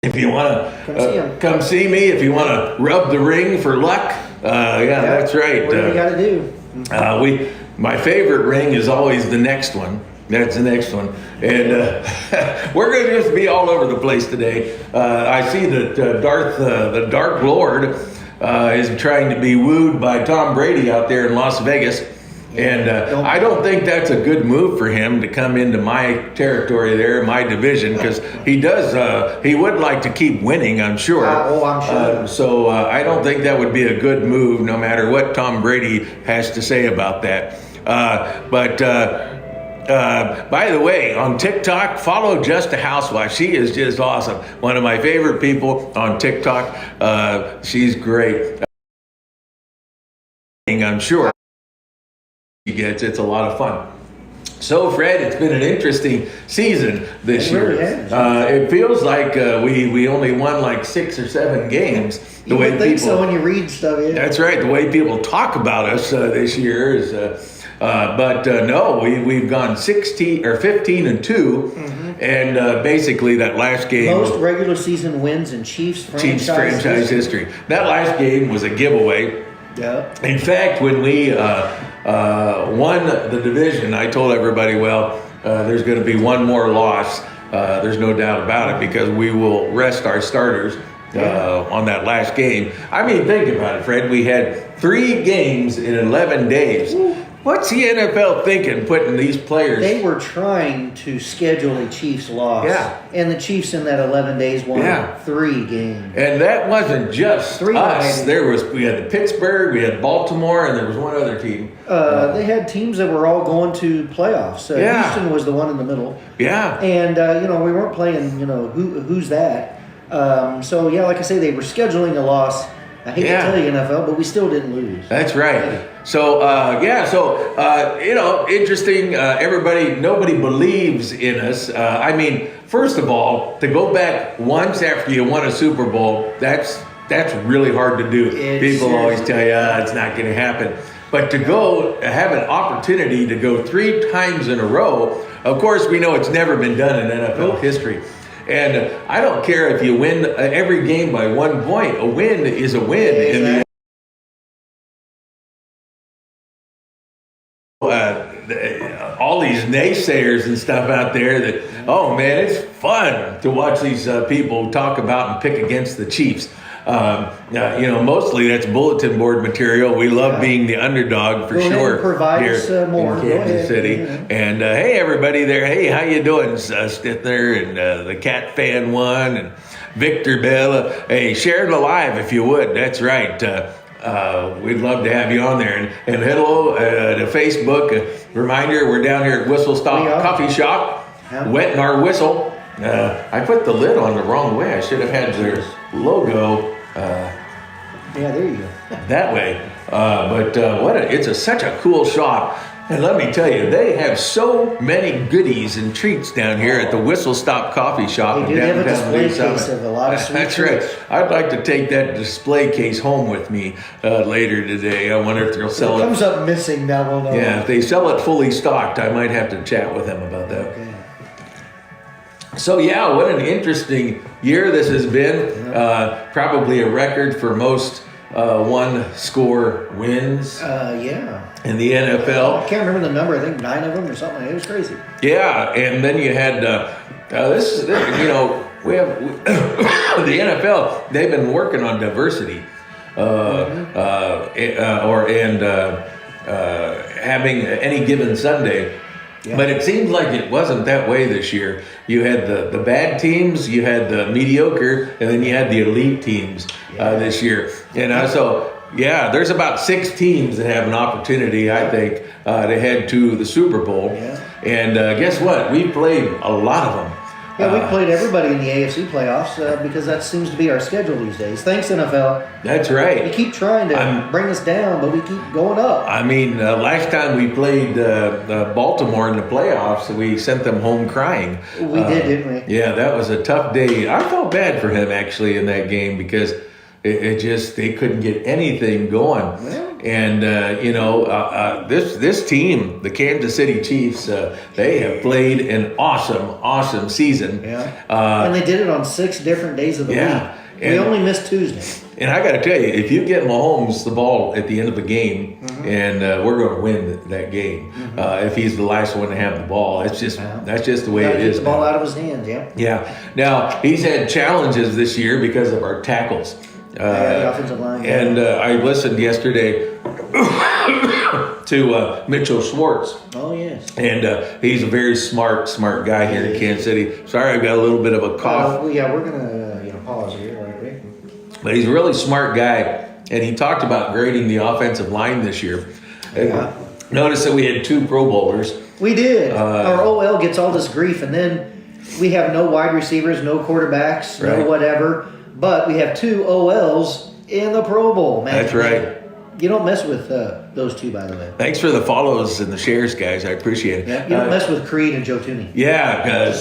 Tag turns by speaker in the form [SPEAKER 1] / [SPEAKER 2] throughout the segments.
[SPEAKER 1] If you want to come see me, if you want to rub the ring for luck, that's right.
[SPEAKER 2] What do we got to do?
[SPEAKER 1] My favorite ring is always the next one. That's the next one, and we're going to just be all over the place today. I see that the Dark Lord, is trying to be wooed by Tom Brady out there in Las Vegas. And I don't think that's a good move for him to come into my territory there, my division, because he would like to keep winning, I'm sure.
[SPEAKER 2] I'm sure.
[SPEAKER 1] So I don't think that would be a good move, no matter what Tom Brady has to say about that. By the way, on TikTok, follow Just a Housewife. She is just awesome. One of my favorite people on TikTok. She's great. I'm sure. It's a lot of fun. So, Fred, it's been an interesting season this year.
[SPEAKER 2] Really has.
[SPEAKER 1] It feels like we only won like 6 or 7 games.
[SPEAKER 2] You would think so when you read stuff. Yeah.
[SPEAKER 1] That's right. The way people talk about us this year is, no, we've gone 16 or 15-2, and basically that last game,
[SPEAKER 2] most regular season wins in Chiefs
[SPEAKER 1] franchise history. That last game was a giveaway.
[SPEAKER 2] Yeah.
[SPEAKER 1] In fact, when we won the division, I told everybody, there's going to be one more loss. There's no doubt about it, because we will rest our starters on that last game. I mean, think about it, Fred. We had 3 games in 11 days.
[SPEAKER 2] Ooh.
[SPEAKER 1] What's the NFL thinking, putting these players?
[SPEAKER 2] They were trying to schedule a Chiefs loss.
[SPEAKER 1] Yeah.
[SPEAKER 2] And the Chiefs in that 11 days won 3 games.
[SPEAKER 1] And that wasn't just
[SPEAKER 2] 3
[SPEAKER 1] us. We had the Pittsburgh, we had Baltimore, and there was one other team.
[SPEAKER 2] They had teams that were all going to playoffs. Houston was the one in the middle.
[SPEAKER 1] Yeah.
[SPEAKER 2] And, we weren't playing, who's that? Like I say, they were scheduling a loss. I hate to tell you, NFL, but we still didn't lose.
[SPEAKER 1] That's right. So, interesting. Nobody believes in us. First of all, to go back once after you won a Super Bowl, that's really hard to do. People always tell you, it's not going to happen. But to go have an opportunity to go 3 times in a row, of course, we know it's never been done in NFL history. And I don't care if you win every game by 1 point. A win is a win.
[SPEAKER 2] Exactly.
[SPEAKER 1] All these naysayers and stuff out there that, oh man, it's fun to watch these people talk about and pick against the Chiefs. Mostly that's bulletin board material. We love being the underdog for sure.
[SPEAKER 2] Provide us more.
[SPEAKER 1] In Kansas City. Yeah. And hey, everybody there. Hey, how you doing, Stithner and the Cat Fan One and Victor Bell? Hey, share it alive if you would. That's right. We'd love to have you on there. And hello to Facebook. Reminder, we're down here at Whistle Stop Coffee Shop, wetting our whistle. I put the lid on the wrong way. I should have had their logo.
[SPEAKER 2] There you go.
[SPEAKER 1] That way. It's such a cool shop. And let me tell you, they have so many goodies and treats down here at the Whistle Stop Coffee Shop.
[SPEAKER 2] They do have a display case of a lot of sweet
[SPEAKER 1] That's
[SPEAKER 2] treats.
[SPEAKER 1] right. I'd like to take that display case home with me later today. I wonder if they'll sell it.
[SPEAKER 2] If it comes up missing, now we'll know.
[SPEAKER 1] Yeah, if they sell it fully stocked, I might have to chat with them about that.
[SPEAKER 2] Okay.
[SPEAKER 1] So what an interesting year this has been. Probably a record for most one-score wins in the NFL.
[SPEAKER 2] I can't remember the number. I think 9 of them or something. It was crazy.
[SPEAKER 1] Yeah, and then you had we have the NFL. They've been working on diversity, having any given Sunday. Yeah. But it seems like it wasn't that way this year. You had the bad teams, you had the mediocre, and then you had the elite teams this year. There's about 6 teams that have an opportunity, I think, to head to the Super Bowl. Yeah. And guess what? We played a lot of them.
[SPEAKER 2] Yeah, we played everybody in the AFC playoffs because that seems to be our schedule these days. Thanks, NFL.
[SPEAKER 1] That's right.
[SPEAKER 2] You keep trying to bring us down, but we keep going up.
[SPEAKER 1] Last time we played Baltimore in the playoffs, we sent them home crying.
[SPEAKER 2] We did, didn't we?
[SPEAKER 1] Yeah, that was a tough day. I felt bad for him, actually, in that game because it just they couldn't get anything going.
[SPEAKER 2] Well.
[SPEAKER 1] And this team, the Kansas City Chiefs, they have played an awesome season.
[SPEAKER 2] Yeah. And they did it on 6 different days of the week. We only missed Tuesday.
[SPEAKER 1] And I got to tell you, if you get Mahomes the ball at the end of a game, and we're going to win that game, if he's the last one to have the ball, that's just the way it is.
[SPEAKER 2] Get the ball out of his hands, yeah.
[SPEAKER 1] Yeah. Now he's had challenges this year because of our tackles.
[SPEAKER 2] The offensive line.
[SPEAKER 1] And I listened yesterday to Mitchell Schwartz.
[SPEAKER 2] Oh yes.
[SPEAKER 1] And he's a very smart guy here in Kansas City. Sorry, I've got a little bit of a cough.
[SPEAKER 2] We're gonna pause here, right?
[SPEAKER 1] But he's a really smart guy, and he talked about grading the offensive line this year.
[SPEAKER 2] Yeah.
[SPEAKER 1] Notice that we had 2 Pro Bowlers.
[SPEAKER 2] We did. Our OL gets all this grief, and then we have no wide receivers, no quarterbacks, no whatever. But we have 2 OLs in the Pro Bowl, man.
[SPEAKER 1] That's right.
[SPEAKER 2] You don't mess with those 2, by the way.
[SPEAKER 1] Thanks for the follows and the shares, guys. I appreciate it.
[SPEAKER 2] Yeah, you don't mess with Creed and Joe Tooney.
[SPEAKER 1] Yeah.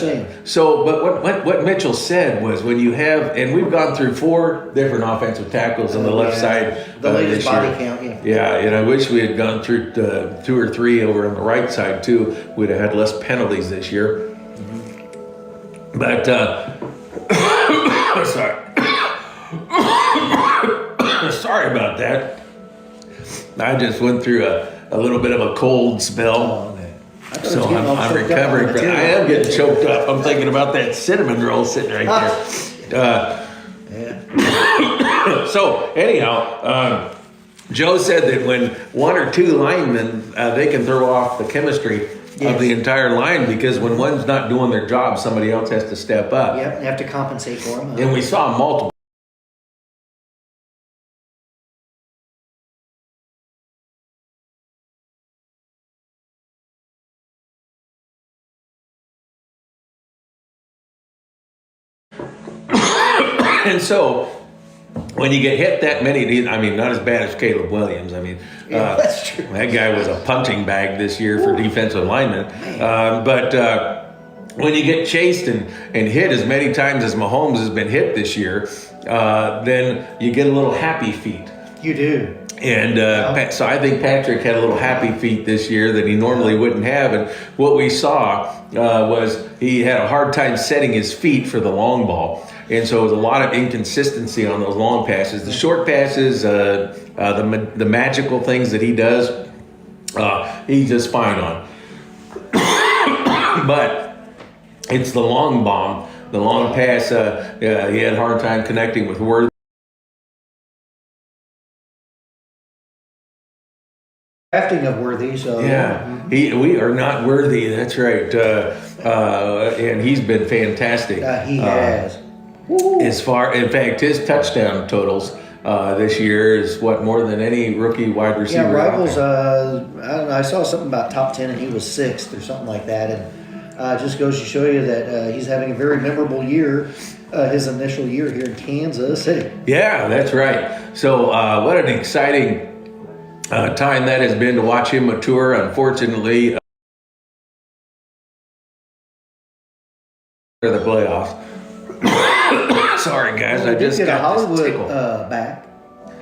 [SPEAKER 1] So, but what Mitchell said was when you have, and we've gone through 4 different offensive tackles on the left side.
[SPEAKER 2] The latest body count,
[SPEAKER 1] Yeah, and I wish we had gone through 2 or 3 over on the right side too. We'd have had less penalties this year. But, sorry. Sorry about that. I just went through a little bit of a cold spell.
[SPEAKER 2] Oh, okay.
[SPEAKER 1] So I'm recovering. I am getting choked up. I'm thinking about that cinnamon roll sitting right there. So anyhow, Joe said that when 1 or 2 linemen, they can throw off the chemistry of the entire line because when one's not doing their job, somebody else has to step up.
[SPEAKER 2] Yep, you have to compensate for them.
[SPEAKER 1] And we saw multiple. And so, when you get hit that many, I mean, not as bad as Caleb Williams. I mean,
[SPEAKER 2] that's true.
[SPEAKER 1] That guy was a punching bag this year for defensive linemen. But when you get chased and hit as many times as Mahomes has been hit this year, then you get a little happy feet.
[SPEAKER 2] You do.
[SPEAKER 1] And so I think Patrick had a little happy feet this year that he normally wouldn't have. And what we saw was he had a hard time setting his feet for the long ball. And so it was a lot of inconsistency on those long passes. The short passes, the magical things that he does, he's just fine on. But it's the long bomb, the long pass. He had a hard time connecting with Worthy.
[SPEAKER 2] Drafting of Worthy, so
[SPEAKER 1] we are not worthy. That's right, and he's been fantastic.
[SPEAKER 2] He has.
[SPEAKER 1] In fact, his touchdown totals this year is more than any rookie wide receiver.
[SPEAKER 2] Yeah, Rivals. I don't know. I saw something about top 10, and he was 6th or something like that, and just goes to show you that he's having a very memorable year. His initial year here in Kansas City.
[SPEAKER 1] Yeah, that's right. So, what an exciting time that has been to watch him mature. Unfortunately, the playoffs. Sorry, guys, I just got
[SPEAKER 2] Hollywood back.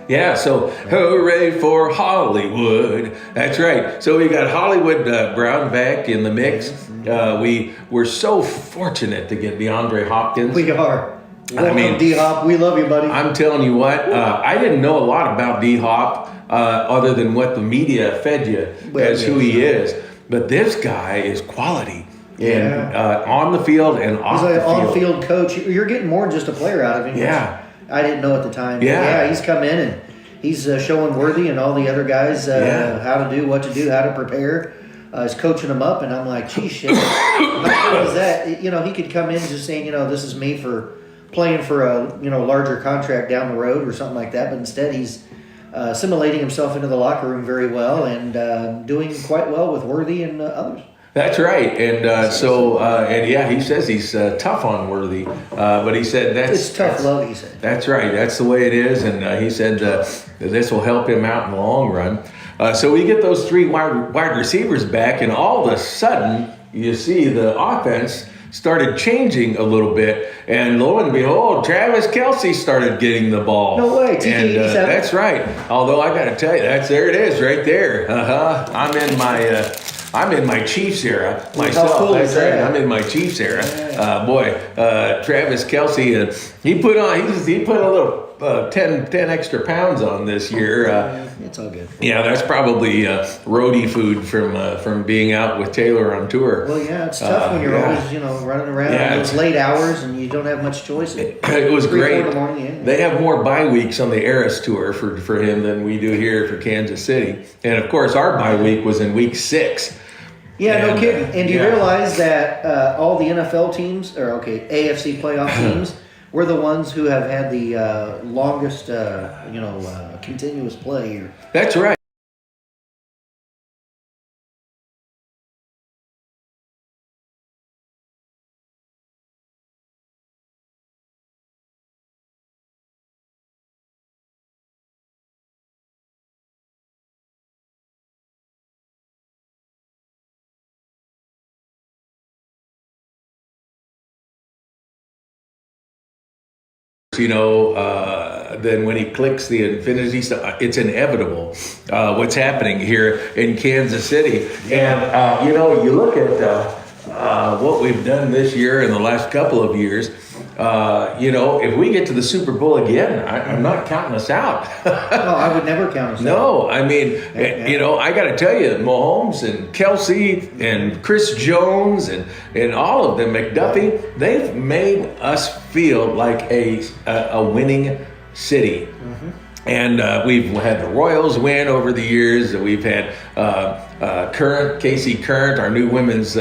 [SPEAKER 1] Yeah, so hooray for Hollywood. That's right. So we got Hollywood Brown back in the mix. We were so fortunate to get DeAndre Hopkins.
[SPEAKER 2] We are. D-Hop, we love you, buddy.
[SPEAKER 1] I'm telling you what, I didn't know a lot about D-Hop other than what the media fed you as who he is. But this guy is quality. And on the field and off the field. He's
[SPEAKER 2] an on-field coach. You're getting more than just a player out of him.
[SPEAKER 1] Yeah.
[SPEAKER 2] I didn't know at the time. Yeah, he's come in and he's showing Worthy and all the other guys how to do, what to do, how to prepare. He's coaching them up, and I'm like, geez, shit. How cool is that? You know, he could come in just saying, this is me for playing for a larger contract down the road or something like that. But instead, he's assimilating himself into the locker room very well and doing quite well with Worthy and others.
[SPEAKER 1] That's right, and he says he's tough on Worthy, but he said
[SPEAKER 2] it's tough love. He said
[SPEAKER 1] that's right. That's the way it is, and he said this will help him out in the long run. So we get those 3 wide receivers back, and all of a sudden you see the offense started changing a little bit, and lo and behold, Travis Kelce started getting the ball.
[SPEAKER 2] No way,
[SPEAKER 1] and that's right. Although I got to tell you, there it is, right there. I'm in my Chiefs era myself.
[SPEAKER 2] How cool is that?
[SPEAKER 1] I'm in my Chiefs era. Travis Kelce, he put a little 10 extra pounds on this year.
[SPEAKER 2] It's all good.
[SPEAKER 1] Yeah, that's probably roadie food from being out with Taylor on tour.
[SPEAKER 2] Well, yeah, it's tough when you're always running around in those late hours and you don't have much choice.
[SPEAKER 1] It was
[SPEAKER 2] 3,
[SPEAKER 1] great.
[SPEAKER 2] 4 in the morning.
[SPEAKER 1] They have more bye weeks on the Eras tour for him than we do here for Kansas City, and of course our bye week was in week 6.
[SPEAKER 2] Yeah, no kidding. And do you realize that all the NFL teams, AFC playoff teams, we're the ones who have had the longest, continuous play here.
[SPEAKER 1] That's right. Then when he clicks the Infinity stuff, it's inevitable what's happening here in Kansas City. And, you look at what we've done this year and the last couple of years, if we get to the Super Bowl again, I'm not counting us out.
[SPEAKER 2] No, I would never count us out.
[SPEAKER 1] No, I mean, I got to tell you, Mahomes and Kelce and Chris Jones and all of them, McDuffie, they've made us feel like a winning city. Mm-hmm. And we've had the Royals win over the years. We've had Casey Current, our new women's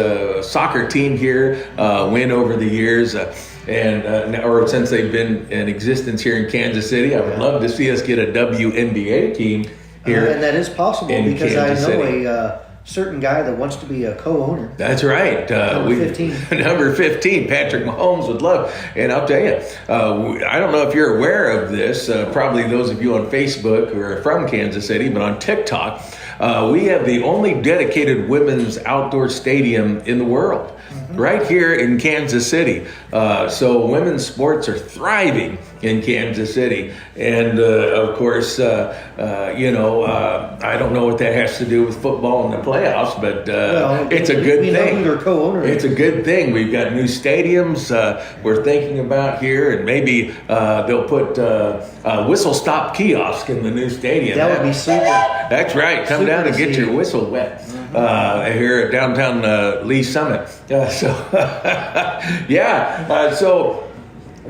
[SPEAKER 1] soccer team here, win over the years. Or since they've been in existence here in Kansas City. I would love to see us get a WNBA team here.
[SPEAKER 2] And that is possible because
[SPEAKER 1] Kansas
[SPEAKER 2] I know
[SPEAKER 1] City.
[SPEAKER 2] A certain guy that wants to be a co-owner.
[SPEAKER 1] That's right.
[SPEAKER 2] Number 15.
[SPEAKER 1] Number 15, Patrick Mahomes would love. And I'll tell you, I don't know if you're aware of this, probably those of you on Facebook who are from Kansas City, but on TikTok, we have the only dedicated women's outdoor stadium in the world. Right here in Kansas City. So women's sports are thriving in Kansas City. And of course, I don't know what that has to do with football in the playoffs, but it's a good thing.
[SPEAKER 2] Know who their co-owner is.
[SPEAKER 1] It's a good thing. We've got new stadiums we're thinking about here, and maybe they'll put whistle stop kiosk in the new stadium.
[SPEAKER 2] That would be super.
[SPEAKER 1] That's right. Come down and get your whistle wet here at downtown Lee Summit. So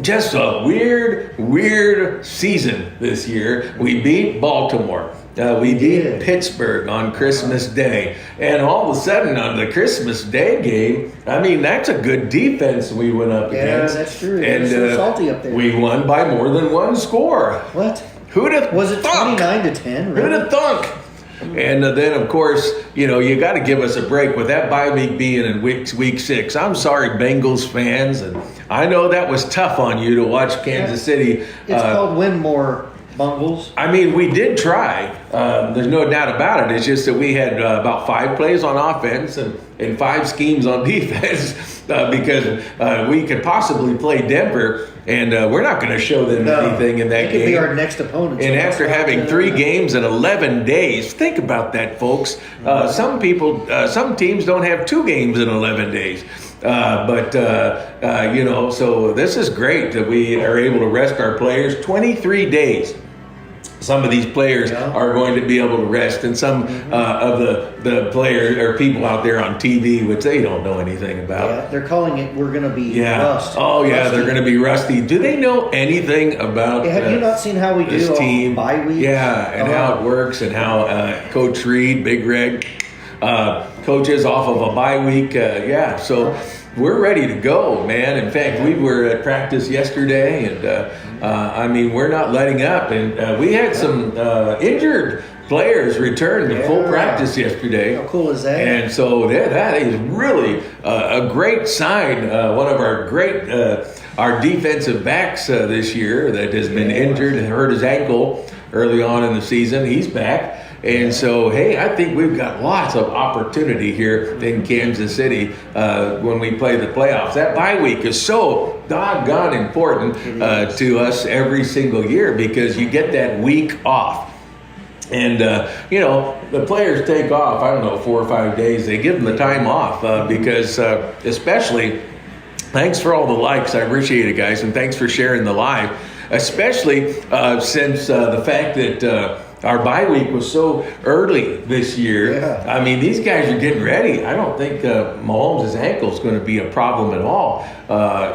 [SPEAKER 1] just a weird season this year. We beat Baltimore. We beat Pittsburgh on Christmas Day. And all of a sudden on the Christmas Day game, I mean, that's a good defense we went up against.
[SPEAKER 2] Yeah, that's true.
[SPEAKER 1] And
[SPEAKER 2] so salty up there.
[SPEAKER 1] We won by more than one score.
[SPEAKER 2] What?
[SPEAKER 1] Who'd have
[SPEAKER 2] Was it
[SPEAKER 1] thunk?
[SPEAKER 2] 29-10? Really?
[SPEAKER 1] Who'd have thunk? And then, of course, you got to give us a break with that bye week being in week 6. I'm sorry, Bengals fans, and I know that was tough on you to watch Kansas City.
[SPEAKER 2] It's called win more, Bungles.
[SPEAKER 1] I mean, we did try. There's no doubt about it. It's just that we had about 5 plays on offense and 5 schemes on defense because we could possibly play Denver, and we're not going to show them anything in that game.
[SPEAKER 2] It could be our next opponent.
[SPEAKER 1] And after having 3 games in 11 days, think about that, folks. Some teams don't have 2 games in 11 days. So this is great that we are able to rest our players 23 days. Some of these players are going to be able to rest, and some of the players or people out there on TV, which they don't know anything about.
[SPEAKER 2] Yeah, they're calling it, we're going to be rust.
[SPEAKER 1] Oh, yeah, rusty. They're going to be rusty. Do they know anything about
[SPEAKER 2] have you not seen how we do
[SPEAKER 1] team?
[SPEAKER 2] Bye weeks?
[SPEAKER 1] Yeah, and how it works, and how Coach Reed, Big Red, coaches off of a bye week. So we're ready to go, man. In fact, we were at practice yesterday, and we're not letting up. And we had some injured players return to full practice yesterday.
[SPEAKER 2] How cool is that?
[SPEAKER 1] And so that is really a great sign. One of our great, our defensive backs this year that has been injured and hurt his ankle early on in the season. He's back. And so, hey, I think we've got lots of opportunity here in Kansas City when we play the playoffs. That bye week is so doggone important to us every single year because you get that week off. And, the players take off, 4 or 5 days. They give them the time off because especially, thanks for all the likes. I appreciate it, guys. And thanks for sharing the live, especially since the fact that our bye week was so early this year.
[SPEAKER 2] Yeah.
[SPEAKER 1] I mean, these guys are getting ready. I don't think Mahomes' ankle is going to be a problem at all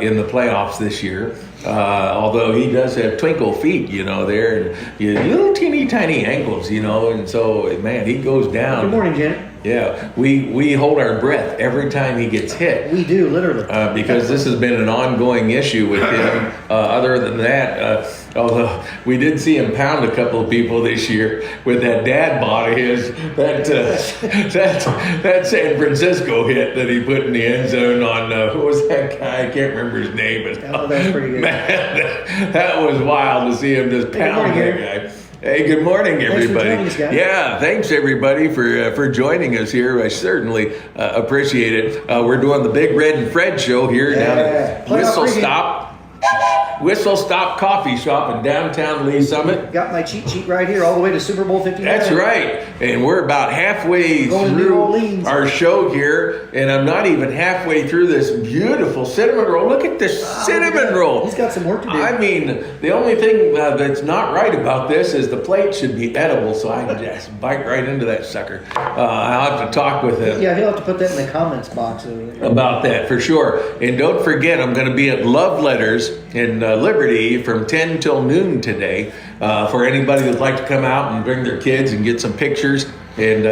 [SPEAKER 1] in the playoffs this year. Although he does have twinkle feet, there, and little teeny tiny ankles, and so, man, he goes down.
[SPEAKER 2] Good morning, Janet.
[SPEAKER 1] Yeah, we hold our breath every time he gets hit.
[SPEAKER 2] We do, literally.
[SPEAKER 1] Because this has been an ongoing issue with him. Other than that, although we did see him pound a couple of people this year with that dad bod of his, that San Francisco hit that he put in the end zone on, who was that guy? I can't remember his name. But,
[SPEAKER 2] that's pretty good.
[SPEAKER 1] Man, that was wild to see him just pound that guy. Hey, good morning, everybody.
[SPEAKER 2] Thanks for joining us, guys.
[SPEAKER 1] Yeah, thanks everybody for joining us here. I certainly appreciate it. We're doing the Big Red and Fred show here down at Whistle Stop Coffee Shop in downtown Lee Summit.
[SPEAKER 2] Got my cheat sheet right here, all the way to Super Bowl 59.
[SPEAKER 1] That's right, and we're about halfway
[SPEAKER 2] Going to New
[SPEAKER 1] through
[SPEAKER 2] Orleans.
[SPEAKER 1] our show here, and I'm not even halfway through this beautiful cinnamon roll. Look at this cinnamon roll.
[SPEAKER 2] He's got some work to do.
[SPEAKER 1] I mean, the only thing that's not right about this is the plate should be edible, so I can just bite right into that sucker. I'll have to talk with him.
[SPEAKER 2] Yeah, he'll have to put that in the comments box over there.
[SPEAKER 1] About that, for sure. And don't forget, I'm going to be at Love Letters in Liberty from 10 till noon today for anybody that'd like to come out and bring their kids and get some pictures. And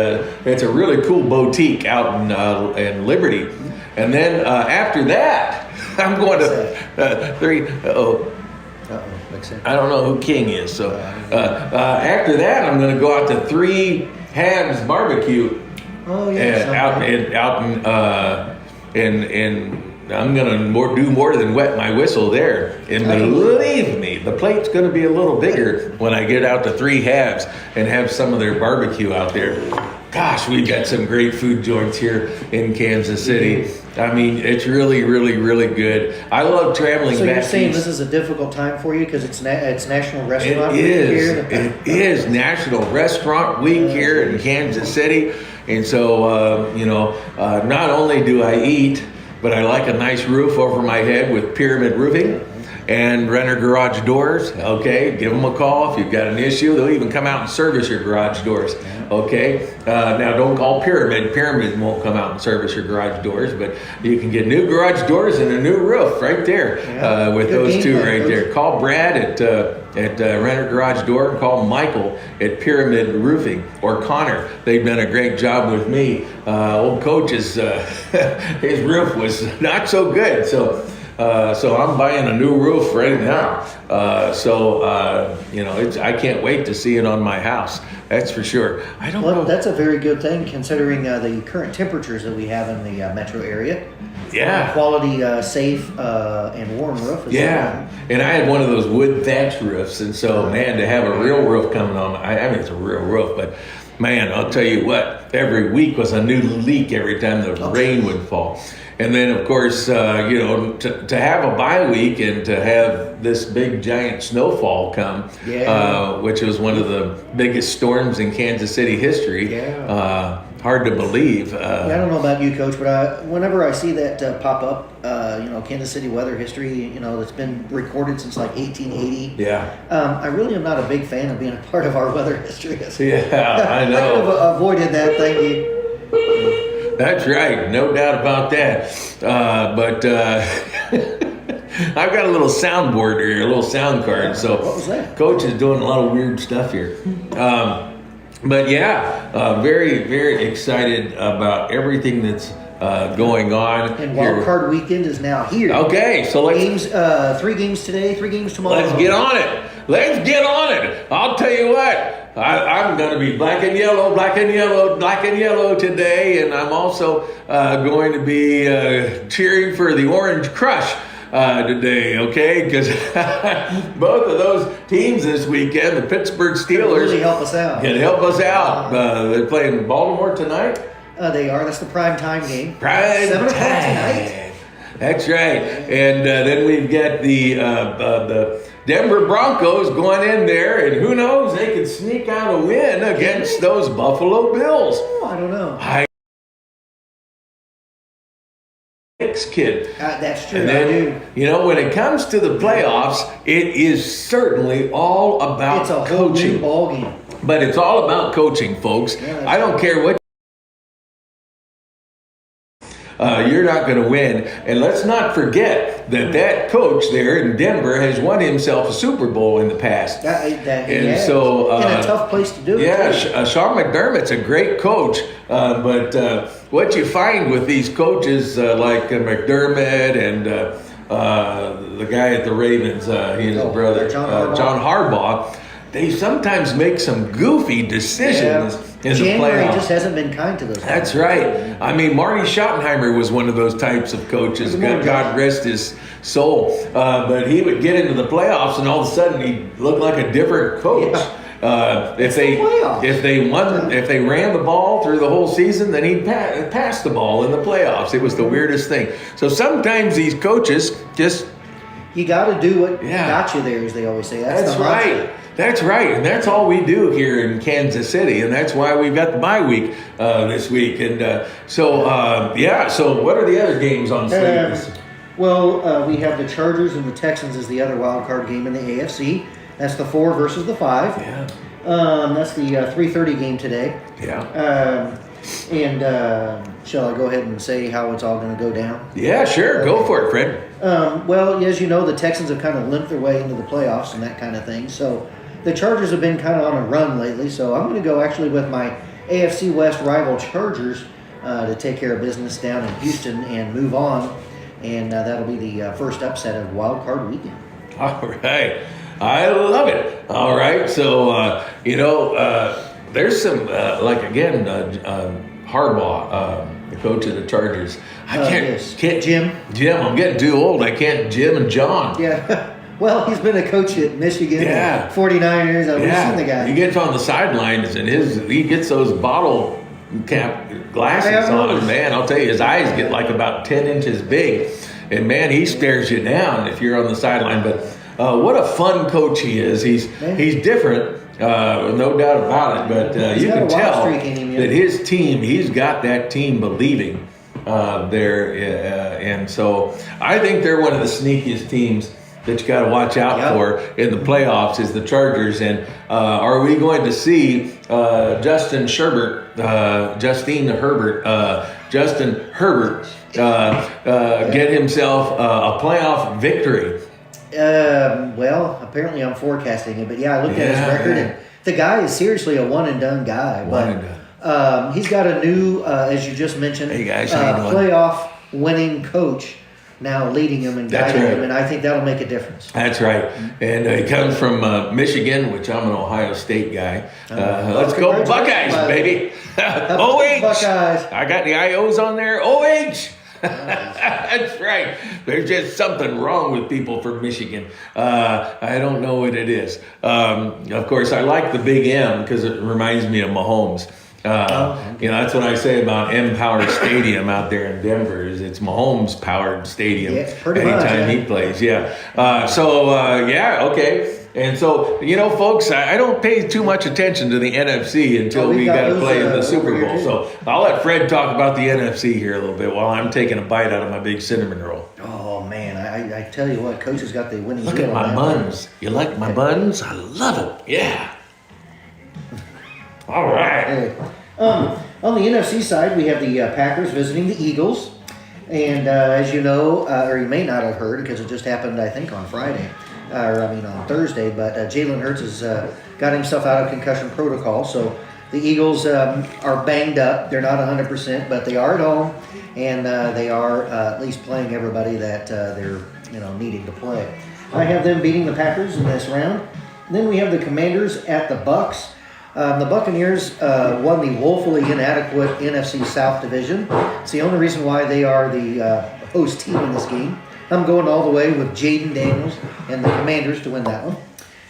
[SPEAKER 1] it's a really cool boutique out in Liberty. And then after that, I'm going to I don't know who King is. So after that, I'm going to go out to Three Halves Barbecue.
[SPEAKER 2] Oh, yeah.
[SPEAKER 1] I'm going to do more than wet my whistle there. And believe me, the plate's going to be a little bigger when I get out to Three Halves and have some of their barbecue out there. Gosh, we've got some great food joints here in Kansas City. I mean, it's really, really, really good. I love traveling
[SPEAKER 2] so
[SPEAKER 1] back
[SPEAKER 2] you're saying
[SPEAKER 1] east.
[SPEAKER 2] This is a difficult time for you because it's National Restaurant
[SPEAKER 1] It
[SPEAKER 2] Week
[SPEAKER 1] is.
[SPEAKER 2] here?
[SPEAKER 1] It is National Restaurant Week here in Kansas City. And so, not only do I eat, but I like a nice roof over my head with Pyramid Roofing and Renner Garage Doors. Okay, give them a call if you've got an issue. They'll even come out and service your garage doors. Okay, now don't call Pyramid. Pyramid won't come out and service your garage doors, but you can get new garage doors and a new roof right there with those two right there. Call Brad at Renner Garage Door and call Michael at Pyramid Roofing or Connor. They've done a great job with me. Old Coach's his roof was not so good, so I'm buying a new roof right now. I can't wait to see it on my house. That's for sure. I don't know.
[SPEAKER 2] That's a very good thing considering the current temperatures that we have in the metro area.
[SPEAKER 1] Yeah.
[SPEAKER 2] Quality, safe, and warm roof.
[SPEAKER 1] Yeah. And I had one of those wood thatch roofs, and so man, to have a real roof coming on, I mean it's a real roof, but man, I'll tell you what, every week was a new leak every time the rain would fall. And then, of course, to have a bye week and to have this big giant snowfall come, which was one of the biggest storms in Kansas City history. Hard to believe.
[SPEAKER 2] I don't know about you, Coach, but whenever I see that pop up, Kansas City weather history, that's been recorded since like 1880. I really am not a big fan of being a part of our weather history.
[SPEAKER 1] Yeah, I know.
[SPEAKER 2] I could have avoided that. Thank you.
[SPEAKER 1] That's right, no doubt about that. But I've got a little soundboard here, a little sound card. So
[SPEAKER 2] what was that?
[SPEAKER 1] Coach is doing a lot of weird stuff here. But very, very excited about everything that's going on.
[SPEAKER 2] And Wild Card Weekend is now here.
[SPEAKER 1] Okay, so let's
[SPEAKER 2] 3 games today, 3 games tomorrow.
[SPEAKER 1] Let's get on it. Let's get on it. I'll tell you what. I'm going to be black and yellow today, and I'm also going to be cheering for the Orange Crush today, okay? Because both of those teams this weekend, the Pittsburgh Steelers,
[SPEAKER 2] really help us out.
[SPEAKER 1] Can help us out. They're playing Baltimore tonight.
[SPEAKER 2] They are. That's the prime time game.
[SPEAKER 1] Prime
[SPEAKER 2] 7 o'clock
[SPEAKER 1] time.
[SPEAKER 2] tonight.
[SPEAKER 1] That's right. And then we've got the Denver Broncos going in there, and who knows, they could sneak out a win against those Buffalo Bills.
[SPEAKER 2] Oh, I don't know.
[SPEAKER 1] Kid.
[SPEAKER 2] That's true.
[SPEAKER 1] And then, you know, when it comes to the playoffs, it is certainly all about
[SPEAKER 2] it's a whole
[SPEAKER 1] coaching.
[SPEAKER 2] new ball game.
[SPEAKER 1] But it's all about coaching, folks.
[SPEAKER 2] Yeah,
[SPEAKER 1] I don't care what. You're not going to win. And let's not forget that coach there in Denver has won himself a Super Bowl in the past.
[SPEAKER 2] So in a tough place to do it.
[SPEAKER 1] Yeah, Sean McDermott's a great coach. But what you find with these coaches like McDermott and the guy at the Ravens, he and his brother, John Harbaugh, they sometimes make some goofy decisions in the
[SPEAKER 2] January
[SPEAKER 1] playoffs.
[SPEAKER 2] just hasn't been kind to those guys.
[SPEAKER 1] That's right. I mean, Marty Schottenheimer was one of those types of coaches. God rest his soul. But he would get into the playoffs, and all of a sudden he'd look like a different coach. If they ran the ball through the whole season, then he'd pass the ball in the playoffs. It was the weirdest thing. So sometimes these coaches just
[SPEAKER 2] you got to do what got you there, as they always say.
[SPEAKER 1] That's right. That's right, and that's all we do here in Kansas City, and that's why we've got the bye week this week. And so what are the other games on slate?
[SPEAKER 2] We have the Chargers and the Texans as the other wild card game in the AFC. That's the 4 versus the 5.
[SPEAKER 1] Yeah.
[SPEAKER 2] That's the 3:30 game today.
[SPEAKER 1] Yeah.
[SPEAKER 2] Shall I go ahead and say how it's all going to go down?
[SPEAKER 1] Yeah, sure. Go for it, Fred.
[SPEAKER 2] As you know, the Texans have kind of limped their way into the playoffs and that kind of thing. So the Chargers have been kind of on a run lately. So I'm going to go actually with my AFC West rival Chargers to take care of business down in Houston and move on. And that'll be the first upset of Wild Card Weekend.
[SPEAKER 1] All right. I love it. All right. So, there's some, Harbaugh, the coach of the Chargers.
[SPEAKER 2] Jim,
[SPEAKER 1] I'm getting too old. I can't Jim and John.
[SPEAKER 2] Yeah. Well, he's been a coach at Michigan.
[SPEAKER 1] Yeah.
[SPEAKER 2] 49 years. We've seen the guy.
[SPEAKER 1] He gets on the sidelines and he gets those bottle cap glasses on. Man, I'll tell you, his eyes get like about 10 inches big. And man, he stares you down if you're on the sideline. But what a fun coach he is. He's different. No doubt about it, but you can tell that his team, he's got that team believing there. And so I think they're one of the sneakiest teams that you got to watch out for in the playoffs is the Chargers. And are we going to see Justin Herbert get himself a playoff victory?
[SPEAKER 2] Apparently I'm forecasting it, but I looked at his record, and the guy is seriously a one-and-done guy. He's got a new, as you just mentioned, playoff winning coach now leading him and guiding him, and I think that'll make a difference.
[SPEAKER 1] That's right. And he comes from Michigan, which I'm an Ohio State guy. Let's go Buckeyes, baby. OH.
[SPEAKER 2] Buckeyes.
[SPEAKER 1] I got the IOs on there. OH. That's right. There's just something wrong with people from Michigan. I don't know what it is. Of course, I like the Big M because it reminds me of Mahomes. That's what I say about M-Powered Stadium out there in Denver. Is it's Mahomes-powered stadium anytime he plays. Okay. And so, folks, I don't pay too much attention to the NFC until we got to play in the Super Bowl. So I'll let Fred talk about the NFC here a little bit while I'm taking a bite out of my big cinnamon roll.
[SPEAKER 2] Oh, man. I tell you what, Coach has got the winning.
[SPEAKER 1] Look at my buns. You like my buns? I love them. Yeah. All right.
[SPEAKER 2] On the NFC side, we have the Packers visiting the Eagles. And as you know, or you may not have heard because it just happened, I think, on Friday. On Thursday, but Jalen Hurts has got himself out of concussion protocol. So the Eagles are banged up. They're not 100%, but they are at home, and they are at least playing everybody that they're needing to play. I have them beating the Packers in this round. And then we have the Commanders at the Bucs. The Buccaneers won the woefully inadequate NFC South division. It's the only reason why they are the host team in this game. I'm going all the way with Jaden Daniels and the Commanders to win that one.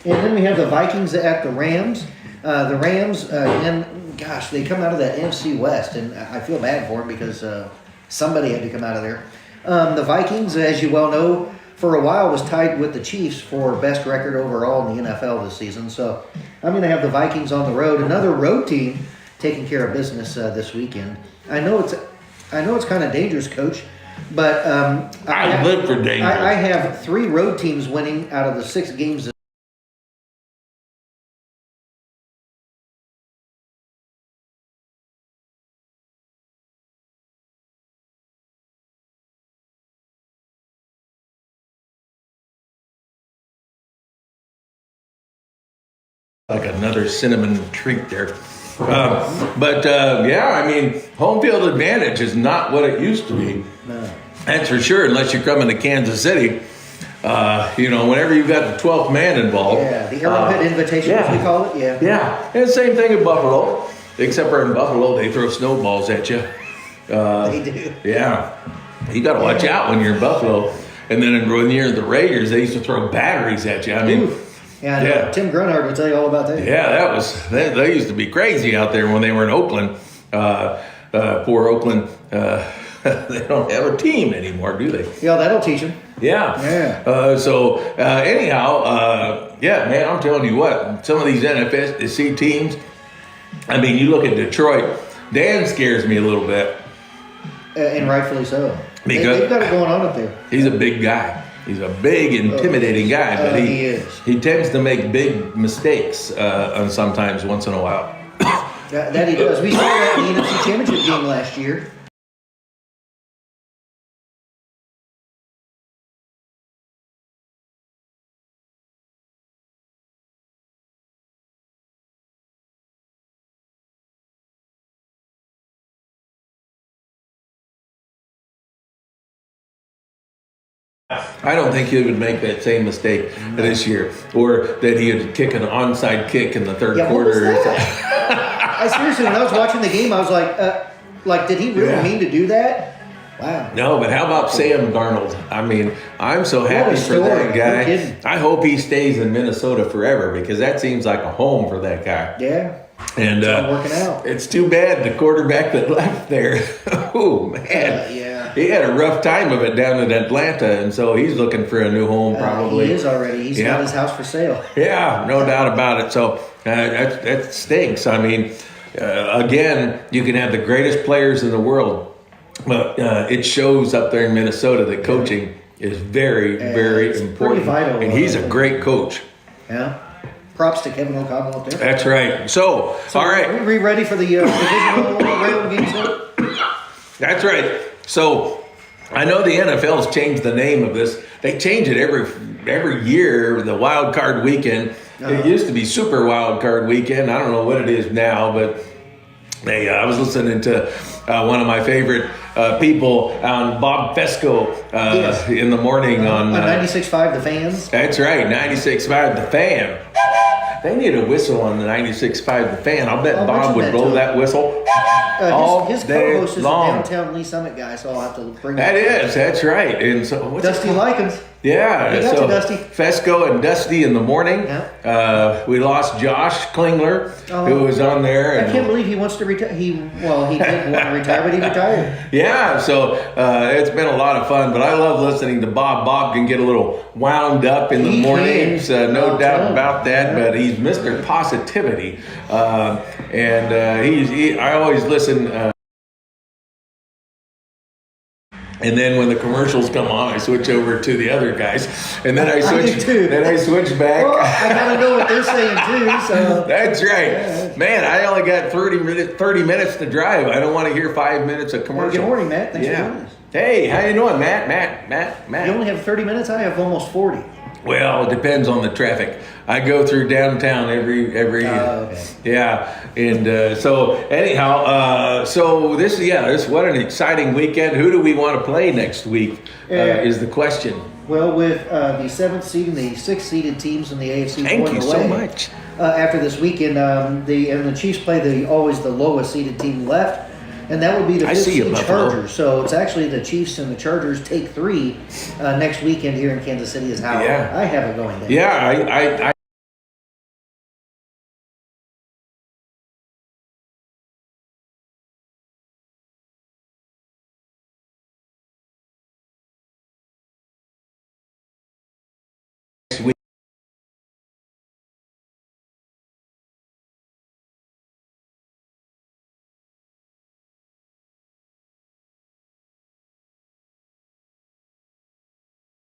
[SPEAKER 2] And then we have the Vikings at the Rams. The Rams, and gosh, they come out of that NFC West, and I feel bad for them because somebody had to come out of there. The Vikings, as you well know, for a while was tied with the Chiefs for best record overall in the NFL this season. So I'm going to have the Vikings on the road. Another road team taking care of business this weekend. I know it's kind of dangerous, Coach, but
[SPEAKER 1] I live for danger.
[SPEAKER 2] I have 3 road teams winning out of the 6 games.
[SPEAKER 1] Like another cinnamon treat there. Yeah, I mean, home field advantage is not what it used to be.
[SPEAKER 2] No.
[SPEAKER 1] That's for sure, unless you're coming to Kansas City. Whenever you've got the 12th man involved.
[SPEAKER 2] Yeah, the Arrowhead Invitation, as we call it. Yeah.
[SPEAKER 1] Yeah, and same thing in Buffalo, except for in Buffalo, they throw snowballs at you.
[SPEAKER 2] They do.
[SPEAKER 1] Yeah, you got to watch out when you're in Buffalo. And then when you're in the Raiders, they used to throw batteries at you. I mean,
[SPEAKER 2] yeah, I know. Tim Grunhard will tell you all about that.
[SPEAKER 1] Yeah, they used to be crazy out there when they were in Oakland. Poor Oakland, they don't have a team anymore, do they?
[SPEAKER 2] Yeah, that'll teach them.
[SPEAKER 1] Yeah. Anyhow, man, I'm telling you what, some of these NFC teams, I mean, you look at Detroit, Dan scares me a little bit.
[SPEAKER 2] And rightfully so.
[SPEAKER 1] Because
[SPEAKER 2] they've got it going on up there.
[SPEAKER 1] He's a big guy. He's a big, intimidating guy, but
[SPEAKER 2] he is.
[SPEAKER 1] He tends to make big mistakes sometimes once in a while.
[SPEAKER 2] That he does. We saw that in the NFC Championship game last year.
[SPEAKER 1] I don't think he would make that same mistake this year, or that he would kick an onside kick in the third quarter.
[SPEAKER 2] What was that? I seriously, when I was watching the game, I was like, did he really mean to do that? Wow.
[SPEAKER 1] No, but how about Sam Darnold? I mean, I'm so happy for that guy. I hope he stays in Minnesota forever because that seems like a home for that guy.
[SPEAKER 2] Yeah.
[SPEAKER 1] And
[SPEAKER 2] it's all working out.
[SPEAKER 1] It's too bad the quarterback that left there. Oh man,
[SPEAKER 2] yeah,
[SPEAKER 1] he had a rough time of it down in Atlanta, and so he's looking for a new home probably.
[SPEAKER 2] He is already. He's got his house for sale.
[SPEAKER 1] Yeah, no doubt about it. So that stinks. I mean, again, you can have the greatest players in the world, but it shows up there in Minnesota that coaching is very, very important.
[SPEAKER 2] Pretty vital,
[SPEAKER 1] and he's a great coach.
[SPEAKER 2] Yeah. Props to Kevin O'Connell up there.
[SPEAKER 1] That's right. So all right.
[SPEAKER 2] Are we ready for the divisional round games?
[SPEAKER 1] That's right. So I know the NFL's changed the name of this. They change it every year, the wild card weekend. It used to be Super Wild Card Weekend. I don't know what it is now, but I was listening to one of my favorite people on Bob Fesco in the morning on
[SPEAKER 2] 96.5 The Fans.
[SPEAKER 1] That's right, 96.5 The Fan. They need a whistle on the 96.5 The Fan. I'll bet Bob would blow that whistle all
[SPEAKER 2] his
[SPEAKER 1] day
[SPEAKER 2] co-host is
[SPEAKER 1] long.
[SPEAKER 2] a downtown Lee Summit guy, so I'll have to bring
[SPEAKER 1] that. That's right. And so
[SPEAKER 2] Dusty Likens.
[SPEAKER 1] Yeah,
[SPEAKER 2] got
[SPEAKER 1] so
[SPEAKER 2] you, Dusty.
[SPEAKER 1] Fesco and Dusty in the morning.
[SPEAKER 2] Yeah.
[SPEAKER 1] We lost Josh Klingler, who was on there.
[SPEAKER 2] I can't believe he wants to retire. He did want to retire, but he retired.
[SPEAKER 1] Yeah, so it's been a lot of fun. But I love listening to Bob. Bob can get a little wound up in the mornings, no doubt about that. But he's Mr. Positivity, and I always listen. And then when the commercials come on, I switch over to the other guys, and then I switch back.
[SPEAKER 2] Well, I gotta know what they're saying too. So
[SPEAKER 1] that's right, man. I only got 30 minutes to drive. I don't want to hear 5 minutes of commercial.
[SPEAKER 2] Well, good morning, Matt. Thanks for joining us.
[SPEAKER 1] Hey, how you doing, Matt?
[SPEAKER 2] You only have 30 minutes. I have almost 40.
[SPEAKER 1] Well, it depends on the traffic. I go through downtown every
[SPEAKER 2] okay.
[SPEAKER 1] Yeah, and so anyhow, so this what an exciting weekend. Who do we want to play next week? Is the question.
[SPEAKER 2] Well, with the 7th seed and the 6th seeded teams in the AFC.
[SPEAKER 1] Thank you so much.
[SPEAKER 2] After this weekend, the Chiefs play always the lowest seeded team left, And that would be the
[SPEAKER 1] I see you,
[SPEAKER 2] Bills
[SPEAKER 1] Buffalo.
[SPEAKER 2] Chargers. So it's actually the Chiefs and the Chargers take 3 next weekend here in Kansas City is how I have it going down.
[SPEAKER 1] Yeah, I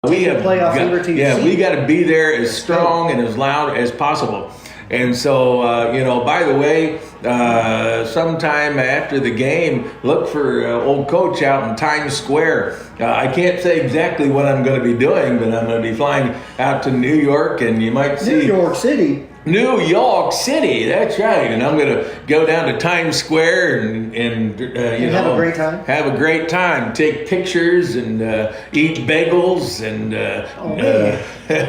[SPEAKER 1] we have
[SPEAKER 2] playoff fever to your
[SPEAKER 1] we
[SPEAKER 2] seat.
[SPEAKER 1] got to be there as strong and as loud as possible. And so, by the way, sometime after the game, look for old coach out in Times Square. I can't say exactly what I'm going to be doing, but I'm going to be flying out to New York, and you might see
[SPEAKER 2] New York City.
[SPEAKER 1] New York City, that's right. And I'm going to go down to Times Square and
[SPEAKER 2] have a great time.
[SPEAKER 1] Have a great time. Take pictures and eat bagels and
[SPEAKER 2] that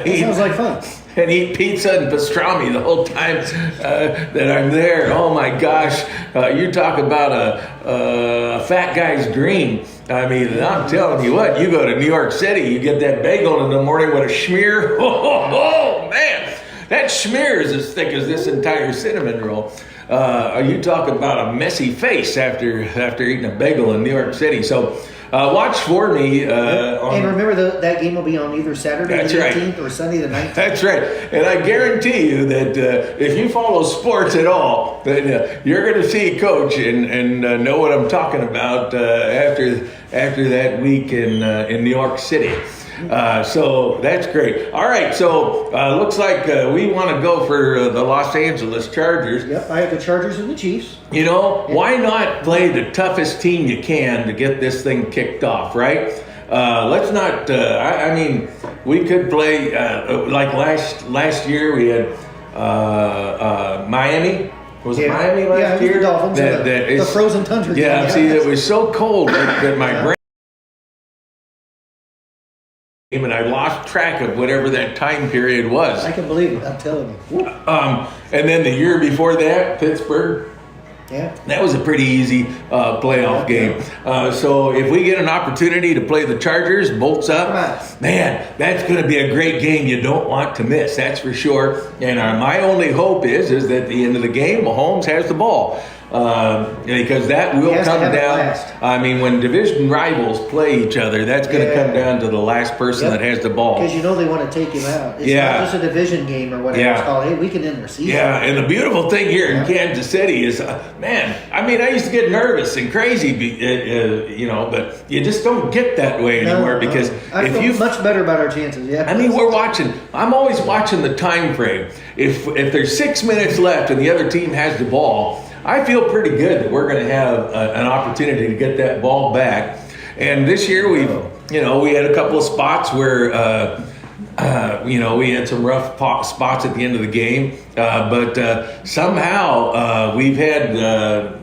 [SPEAKER 2] sounds like fun.
[SPEAKER 1] And eat pizza and pastrami the whole time that I'm there. Oh my gosh! You talk about a fat guy's dream. I mean, I'm telling you what. You go to New York City, you get that bagel in the morning with a schmear. Oh man! That schmear is as thick as this entire cinnamon roll. You talk about a messy face after eating a bagel in New York City. So watch for me.
[SPEAKER 2] And remember, that game will be on either Saturday
[SPEAKER 1] That's
[SPEAKER 2] the
[SPEAKER 1] right.
[SPEAKER 2] 18th or Sunday the 19th.
[SPEAKER 1] That's right. And I guarantee you that if you follow sports at all, then you're going to see Coach and know what I'm talking about after that week in New York City. So that's great. All right, so looks like we want to go for the Los Angeles Chargers.
[SPEAKER 2] Yep, I have the Chargers and the Chiefs.
[SPEAKER 1] You know, why not play the toughest team you can to get this thing kicked off, right? Let's not, I mean, we could play, like last year we had Miami. Was it Miami last year?
[SPEAKER 2] The Dolphins. The frozen tundra.
[SPEAKER 1] Yeah, see, it was so cold that my brain, and I lost track of whatever that time period was.
[SPEAKER 2] I can believe it. I'm telling you.
[SPEAKER 1] And then the year before that, Pittsburgh.
[SPEAKER 2] Yeah.
[SPEAKER 1] That was a pretty easy playoff game. So if we get an opportunity to play the Chargers, bolts up, man, that's going to be a great game you don't want to miss. That's for sure. And my only hope is that at the end of the game, Mahomes has the ball. Because that will come down. I mean, when division rivals play each other, that's going to come down to the last person that has the ball.
[SPEAKER 2] Because they want to take him out. It's not just a division game or whatever it's called. Hey, we can end their season.
[SPEAKER 1] Yeah, and the beautiful thing here in Kansas City is, man, I mean, I used to get nervous and crazy, but you just don't get that way anymore because
[SPEAKER 2] I feel much better about our chances. Yeah.
[SPEAKER 1] I mean, I'm always watching the time frame. If there's 6 minutes left and the other team has the ball, I feel pretty good that we're going to have an opportunity to get that ball back. And this year we had a couple of spots where, we had some rough spots at the end of the game. But somehow we've had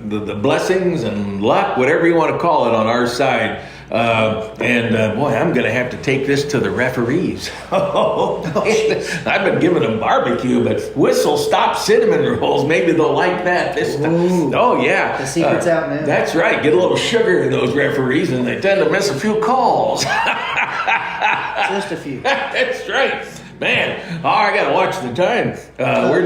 [SPEAKER 1] the blessings and luck, whatever you want to call it, on our side. Boy, I'm going to have to take this to the referees. I've been giving them barbecue, but whistle stop cinnamon rolls. Maybe they'll like that this time. Oh, yeah.
[SPEAKER 2] The secret's out now.
[SPEAKER 1] That's right. Get a little sugar in those referees, and they tend to miss a few calls.
[SPEAKER 2] Just a few.
[SPEAKER 1] That's right. Man, I got to watch the time. We're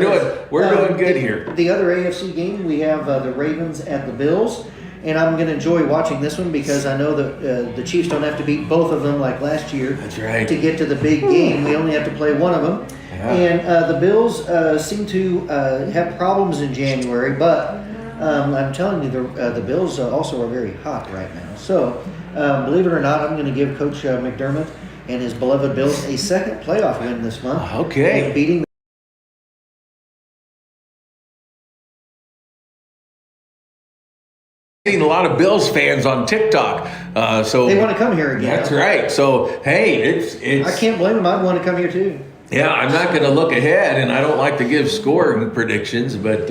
[SPEAKER 1] doing good here.
[SPEAKER 2] The other AFC game, we have the Ravens at the Bills. And I'm going to enjoy watching this one because I know that the Chiefs don't have to beat both of them like last year.
[SPEAKER 1] That's right.
[SPEAKER 2] To get to the big game. We only have to play one of them. Yeah. And the Bills seem to have problems in January, but I'm telling you, the Bills also are very hot right now. So, believe it or not, I'm going to give Coach McDermott and his beloved Bills a second playoff win this month.
[SPEAKER 1] Okay.
[SPEAKER 2] And beating
[SPEAKER 1] Seen a lot of Bills fans on TikTok, so
[SPEAKER 2] they want to come here again.
[SPEAKER 1] That's right. So hey, it's
[SPEAKER 2] I can't blame them. I'd want to come here too.
[SPEAKER 1] Yeah, I'm not going to look ahead, and I don't like to give scoring predictions, but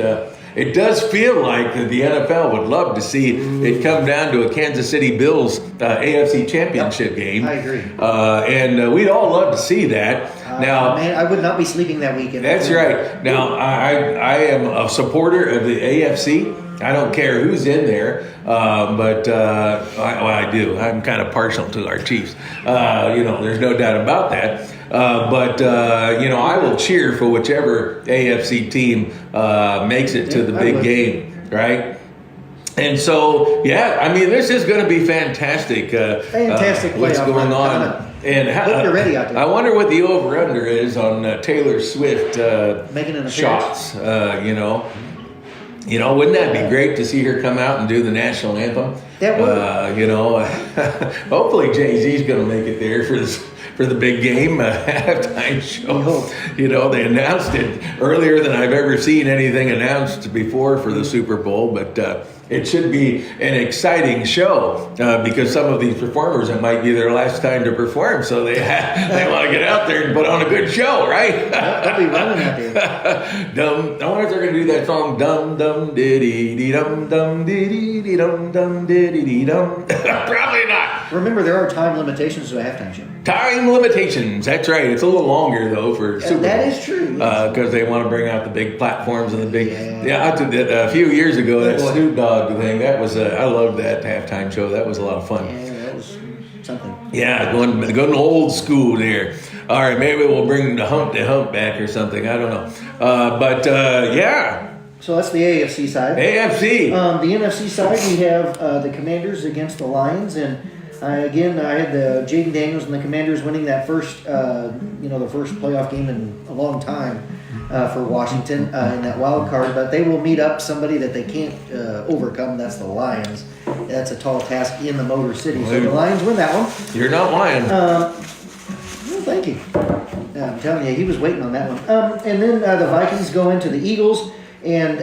[SPEAKER 1] it does feel like the NFL would love to see it come down to a Kansas City Bills AFC Championship game.
[SPEAKER 2] I agree.
[SPEAKER 1] And we'd all love to see that. Now,
[SPEAKER 2] man, I would not be sleeping that weekend.
[SPEAKER 1] That's right. Now, I am a supporter of the AFC. I don't care who's in there, but I do. I'm kind of partial to our Chiefs. There's no doubt about that. But I will cheer for whichever AFC team makes it to the big game, right? And so, this is going to be fantastic.
[SPEAKER 2] Fantastic
[SPEAKER 1] what's
[SPEAKER 2] playoff
[SPEAKER 1] going
[SPEAKER 2] run
[SPEAKER 1] on. And
[SPEAKER 2] hope you're ready out there.
[SPEAKER 1] I wonder what the over/under is on Taylor Swift
[SPEAKER 2] making an appearance.
[SPEAKER 1] shots. Wouldn't that be great to see her come out and do the national anthem?
[SPEAKER 2] That would.
[SPEAKER 1] Hopefully Jay-Z's going to make it there for the big game halftime show. They announced it earlier than I've ever seen anything announced before for the Super Bowl, but it should be an exciting show because some of these performers, it might be their last time to perform, so they want to get out there and put on a good show, right?
[SPEAKER 2] They'll be running out there.
[SPEAKER 1] I wonder if they're going to do that song, dum dum diddy dee dum dum diddy dee dum dum diddy dee dum. Probably not.
[SPEAKER 2] Remember, there are time limitations to a halftime show.
[SPEAKER 1] Time limitations. That's right. It's a little longer though for Super Bowl.
[SPEAKER 2] That is true.
[SPEAKER 1] Because they want to bring out the big platforms and the big. I did that a few years ago. That Snoop Dogg thing. That was. I loved that halftime show. That was a lot of fun.
[SPEAKER 2] Yeah, that was something.
[SPEAKER 1] Yeah, going old school there. All right, maybe we'll bring the hump back or something. I don't know. Yeah.
[SPEAKER 2] So that's the AFC side.
[SPEAKER 1] AFC.
[SPEAKER 2] The NFC side, we have the Commanders against the Lions, and I had the Jaden Daniels and the Commanders winning that first, the first playoff game in a long time for Washington in that wild card. But they will meet up somebody that they can't overcome. That's the Lions. That's a tall task in the Motor City. So the Lions win that one.
[SPEAKER 1] You're not lying.
[SPEAKER 2] Well, thank you. I'm telling you, he was waiting on that one. And then the Vikings go into the Eagles. And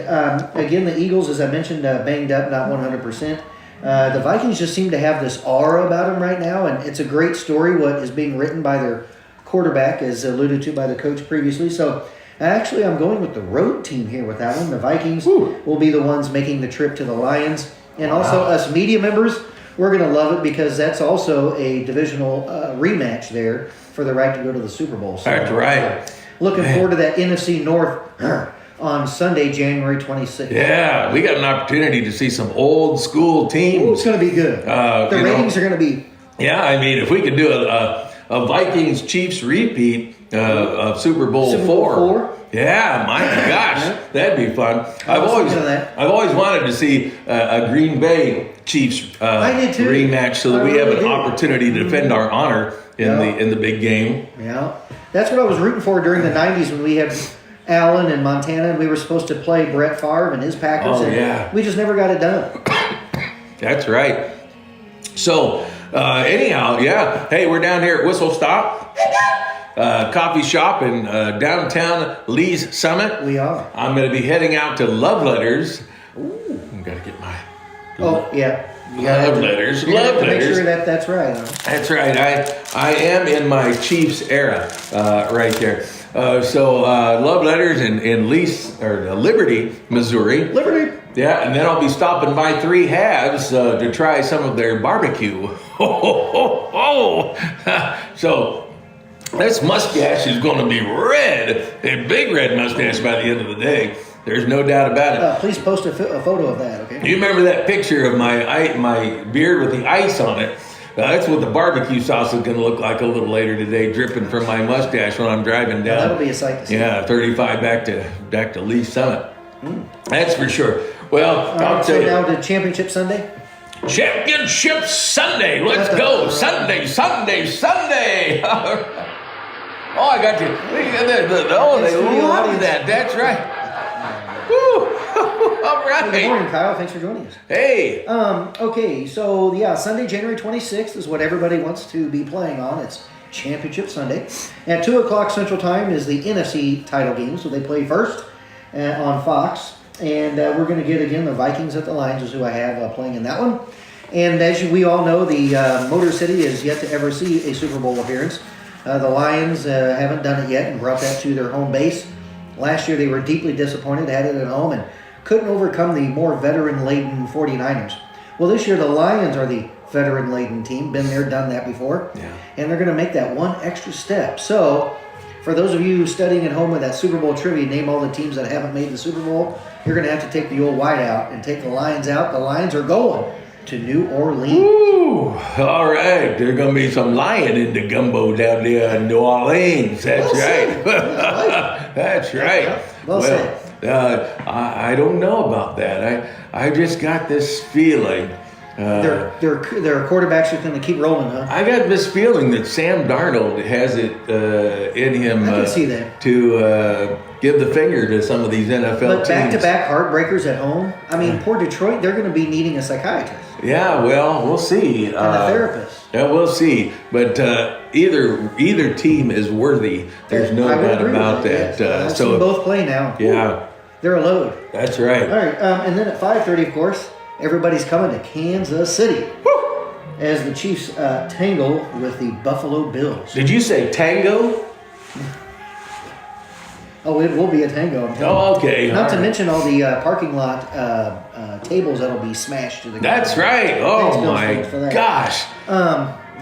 [SPEAKER 2] again, the Eagles, as I mentioned, banged up, not 100%. The Vikings just seem to have this aura about them right now, and it's a great story what is being written by their quarterback, as alluded to by the coach previously. So actually, I'm going with the road team here with that one. The Vikings will be the ones making the trip to the Lions. And also us media members, we're going to love it because that's also a divisional rematch there for the right to go to the Super Bowl. So,
[SPEAKER 1] that's right.
[SPEAKER 2] Looking forward to that NFC North on Sunday, January 26th.
[SPEAKER 1] Yeah, we got an opportunity to see some old school teams.
[SPEAKER 2] Ooh, it's going to be good. The ratings are going to be...
[SPEAKER 1] Yeah, I mean, if we could do a Vikings-Chiefs repeat of Super Bowl IV. Yeah, my gosh, that'd be fun. I've always wanted to see a Green Bay Chiefs rematch so that we have an opportunity to defend our honor in the big game.
[SPEAKER 2] Yeah, that's what I was rooting for during the 90s when we had Allen and Montana, and we were supposed to play Brett Favre and his Packers, we just never got it done.
[SPEAKER 1] That's right. So, anyhow, hey, we're down here at Whistle Stop Coffee Shop in downtown Lee's Summit.
[SPEAKER 2] We are. I'm
[SPEAKER 1] going to be heading out to Love Letters. Ooh, I've got to get my...
[SPEAKER 2] Love letters. Make sure that's right.
[SPEAKER 1] That's right. I am in my Chiefs era right there. So Love Letters in Liberty, Missouri.
[SPEAKER 2] Liberty.
[SPEAKER 1] Yeah, and then I'll be stopping by Three Halves to try some of their barbecue. So this mustache is going to be red, a big red mustache by the end of the day. There's no doubt about it.
[SPEAKER 2] Please post a photo of that, okay?
[SPEAKER 1] You remember that picture of my beard with the ice on it? That's what the barbecue sauce is going to look like a little later today, dripping from my mustache when I'm driving down.
[SPEAKER 2] That'll be a sight to see.
[SPEAKER 1] Yeah, 35 back to Lee Summit. That's for sure. Well, I'll tell you.
[SPEAKER 2] Now to Championship Sunday.
[SPEAKER 1] Championship Sunday. Let's go. Sunday. Oh, I got you. They love that. That's right. Woo. All right.
[SPEAKER 2] Good morning, Kyle. Thanks for joining us.
[SPEAKER 1] Hey.
[SPEAKER 2] Okay, so Sunday, January 26th is what everybody wants to be playing on. It's Championship Sunday. At 2 o'clock Central Time is the NFC title game, so they play first on Fox. And we're going to get, again, the Vikings at the Lions is who I have playing in that one. And as we all know, the Motor City is yet to ever see a Super Bowl appearance. The Lions haven't done it yet and brought that to their home base. Last year they were deeply disappointed, had it at home, and couldn't overcome the more veteran-laden 49ers. Well, this year the Lions are the veteran-laden team. Been there, done that before.
[SPEAKER 1] Yeah.
[SPEAKER 2] And they're going to make that one extra step. So For those of you studying at home with that Super Bowl trivia, name all the teams that haven't made the Super Bowl. You're going to have to take the old white out and take the Lions out. The Lions are going to New Orleans.
[SPEAKER 1] Ooh, all right. There's going to be some lion in the gumbo down there in New Orleans. That's right. That's right.
[SPEAKER 2] Yeah, well said.
[SPEAKER 1] I don't know about that. I just got this feeling.
[SPEAKER 2] Their quarterbacks are going to keep rolling, huh?
[SPEAKER 1] I got this feeling that Sam Darnold has it in him
[SPEAKER 2] I can see that.
[SPEAKER 1] to give the finger to some of these NFL
[SPEAKER 2] But
[SPEAKER 1] teams.
[SPEAKER 2] back-to-back heartbreak at home. I mean, poor Detroit, they're going to be needing a psychiatrist
[SPEAKER 1] Yeah, well, we'll see.
[SPEAKER 2] and a therapist.
[SPEAKER 1] Yeah, we'll see. But either team is worthy. There's no
[SPEAKER 2] I would
[SPEAKER 1] doubt
[SPEAKER 2] agree with
[SPEAKER 1] about that.
[SPEAKER 2] Yes. I've seen both play now.
[SPEAKER 1] Yeah,
[SPEAKER 2] They're a load.
[SPEAKER 1] that's right.
[SPEAKER 2] All right, and then at 5:30, of course, everybody's coming to Kansas City as the Chiefs tangle with the Buffalo Bills.
[SPEAKER 1] Did you say tango?
[SPEAKER 2] Oh, it will be a tango. I'm telling you.
[SPEAKER 1] Oh, okay.
[SPEAKER 2] Not
[SPEAKER 1] all
[SPEAKER 2] to
[SPEAKER 1] right.
[SPEAKER 2] mention all the parking lot tables that'll be smashed to the ground.
[SPEAKER 1] That's right.
[SPEAKER 2] Thanks,
[SPEAKER 1] Oh
[SPEAKER 2] Bills
[SPEAKER 1] my
[SPEAKER 2] fans, for that.
[SPEAKER 1] gosh.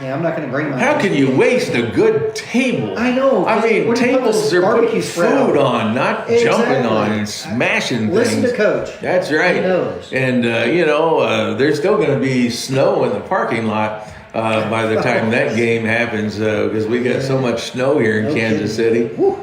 [SPEAKER 2] Yeah, I'm not going to bring my.
[SPEAKER 1] How can you waste a good table?
[SPEAKER 2] I know,
[SPEAKER 1] I
[SPEAKER 2] 'cause
[SPEAKER 1] mean,
[SPEAKER 2] when you put
[SPEAKER 1] tables
[SPEAKER 2] this
[SPEAKER 1] are putting
[SPEAKER 2] barbecue spread
[SPEAKER 1] food
[SPEAKER 2] on.
[SPEAKER 1] on, not
[SPEAKER 2] Exactly.
[SPEAKER 1] jumping on and smashing
[SPEAKER 2] Listen
[SPEAKER 1] things.
[SPEAKER 2] to Coach.
[SPEAKER 1] That's right.
[SPEAKER 2] He knows.
[SPEAKER 1] And, there's still going to be snow in the parking lot by the time that game happens because we got so much snow here in
[SPEAKER 2] No
[SPEAKER 1] Kansas
[SPEAKER 2] kidding.
[SPEAKER 1] City.
[SPEAKER 2] Whew.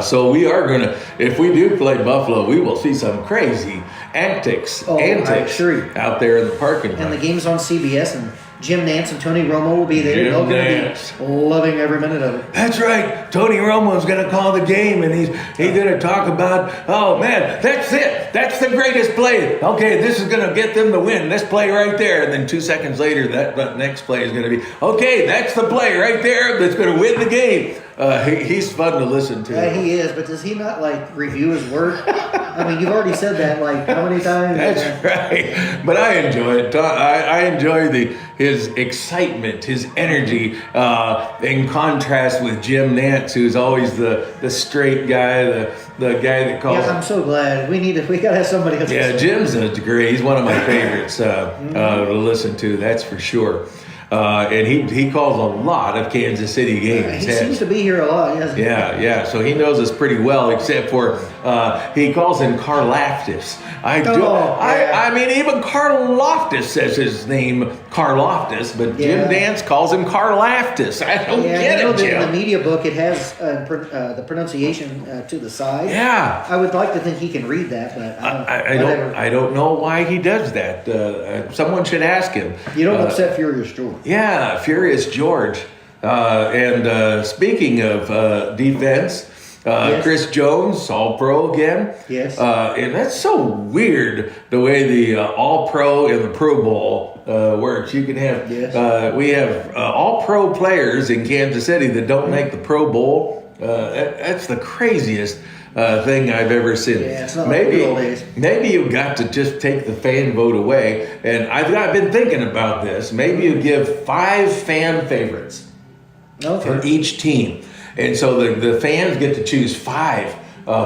[SPEAKER 1] So we are going to, if we do play Buffalo, we will see some crazy antics
[SPEAKER 2] I assure you.
[SPEAKER 1] out there in the parking lot.
[SPEAKER 2] And the game's on CBS, and Jim Nance and Tony Romo will be there.
[SPEAKER 1] Jim
[SPEAKER 2] They're going
[SPEAKER 1] Nance.
[SPEAKER 2] to be loving every minute of it.
[SPEAKER 1] That's right. Tony Romo's going to call the game, and he's going to talk about, oh man, that's it. That's the greatest play. Okay, this is going to get them the win. This play right there. And then 2 seconds later, that next play is going to be, okay, that's the play right there that's going to win the game. He's fun to listen to.
[SPEAKER 2] Yeah, he is, but does he not review his work? I mean, you've already said that how many times?
[SPEAKER 1] That's right. But I enjoy it. I enjoy his excitement, his energy, in contrast with Jim Nance, who's always the straight guy, the guy that calls.
[SPEAKER 2] Yeah, I'm so glad. We got to have somebody else.
[SPEAKER 1] Yeah, Jim's great. He's one of my favorites to listen to. That's for sure. And he calls a lot of Kansas City games.
[SPEAKER 2] He seems to be here a lot, hasn't he?
[SPEAKER 1] Yeah. So he knows us pretty well, except for he calls him Karlaftis. I mean, even Karlaftis says his name Karlaftis, but Jim Nance calls him Karlaftis. I don't get it, Jim.
[SPEAKER 2] In the media book, it has the pronunciation to the side.
[SPEAKER 1] Yeah.
[SPEAKER 2] I would like to think he can read that, but
[SPEAKER 1] I don't know why he does that. Someone should ask him.
[SPEAKER 2] You don't upset Furious George.
[SPEAKER 1] Yeah, Furious George. And speaking of defense, Chris Jones, All-Pro again.
[SPEAKER 2] Yes.
[SPEAKER 1] And that's so weird the way the All-Pro and the Pro Bowl works. You can have we have All-Pro players in Kansas City that don't make the Pro Bowl. That's the craziest thing I've ever seen.
[SPEAKER 2] Yeah, it's not like the old days.
[SPEAKER 1] Maybe you've got to just take the fan vote away. And I've been thinking about this. Maybe you give 5 fan favorites for each team. And so the fans get to choose 5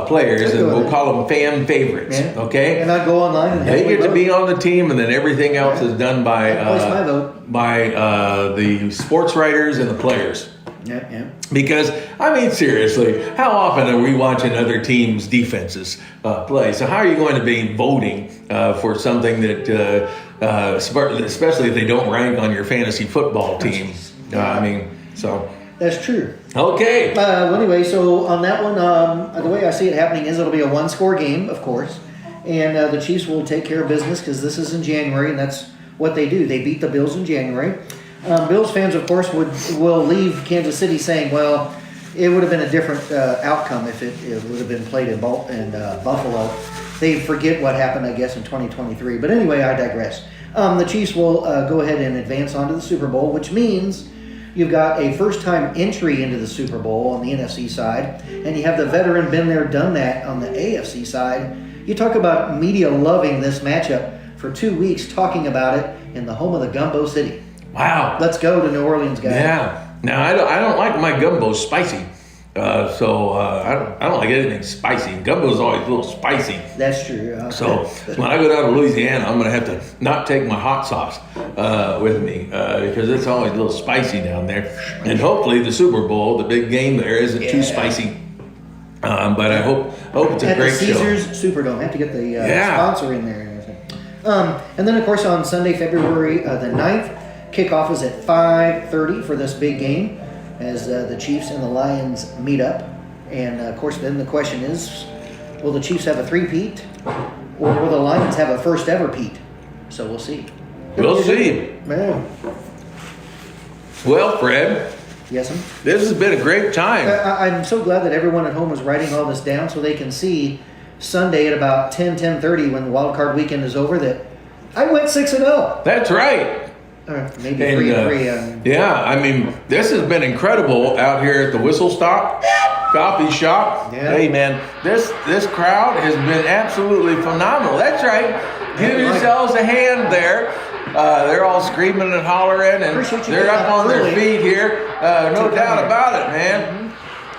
[SPEAKER 1] players, and we'll call them fan favorites.
[SPEAKER 2] Yeah.
[SPEAKER 1] Okay?
[SPEAKER 2] And I go online and
[SPEAKER 1] they get to be on the team, and then everything else is done by the sports writers and the players.
[SPEAKER 2] Yeah.
[SPEAKER 1] Because, I mean, seriously, how often are we watching other teams' defenses play? So how are you going to be voting for something that, especially if they don't rank on your fantasy football team? So.
[SPEAKER 2] That's true.
[SPEAKER 1] Okay.
[SPEAKER 2] Well, anyway, so on that one, the way I see it happening is it'll be a 1-score game, of course. And the Chiefs will take care of business because this is in January, and that's what they do. They beat the Bills in January. Bills fans, of course, will leave Kansas City saying, well, it would have been a different outcome if it would have been played in Buffalo. They forget what happened, I guess, in 2023. But anyway, I digress. The Chiefs will go ahead and advance on to the Super Bowl, which means you've got a first-time entry into the Super Bowl on the NFC side, and you have the veteran been there, done that on the AFC side. You talk about media loving this matchup for 2 weeks, talking about it in the home of the Gumbo City.
[SPEAKER 1] Wow.
[SPEAKER 2] Let's go to New Orleans, guys.
[SPEAKER 1] Yeah. Now, I don't like my gumbo spicy. I don't like anything spicy. Gumbo's always a little spicy.
[SPEAKER 2] That's true.
[SPEAKER 1] So when I go down to Louisiana, I'm going to have to not take my hot sauce with me because it's always a little spicy down there. And hopefully the Super Bowl, the big game there, isn't too spicy. But I hope it's a great show.
[SPEAKER 2] At the Caesars Superdome, have to get the sponsor in there and everything. And then of course on Sunday, February the 9th, kickoff is at 5:30 for this big game as the Chiefs and the Lions meet up. And of course then the question is, will the Chiefs have a three-peat or will the Lions have a first ever peat? So we'll see.
[SPEAKER 1] We'll see.
[SPEAKER 2] Yeah.
[SPEAKER 1] Well, Fred.
[SPEAKER 2] Yes, sir?
[SPEAKER 1] This has been a great time.
[SPEAKER 2] I'm so glad that everyone at home is writing all this down so they can see Sunday at about 10:30 when the wild card weekend is over that I went 6-0.
[SPEAKER 1] That's right.
[SPEAKER 2] Maybe 3-3.
[SPEAKER 1] Yeah, I mean, this has been incredible out here at the Whistle Stop Coffee Shop.
[SPEAKER 2] Yeah.
[SPEAKER 1] Hey, man, this crowd has been absolutely phenomenal. That's right. Give yourselves a hand there. They're all screaming and hollering, and they're up on their feet here. No doubt about it, man.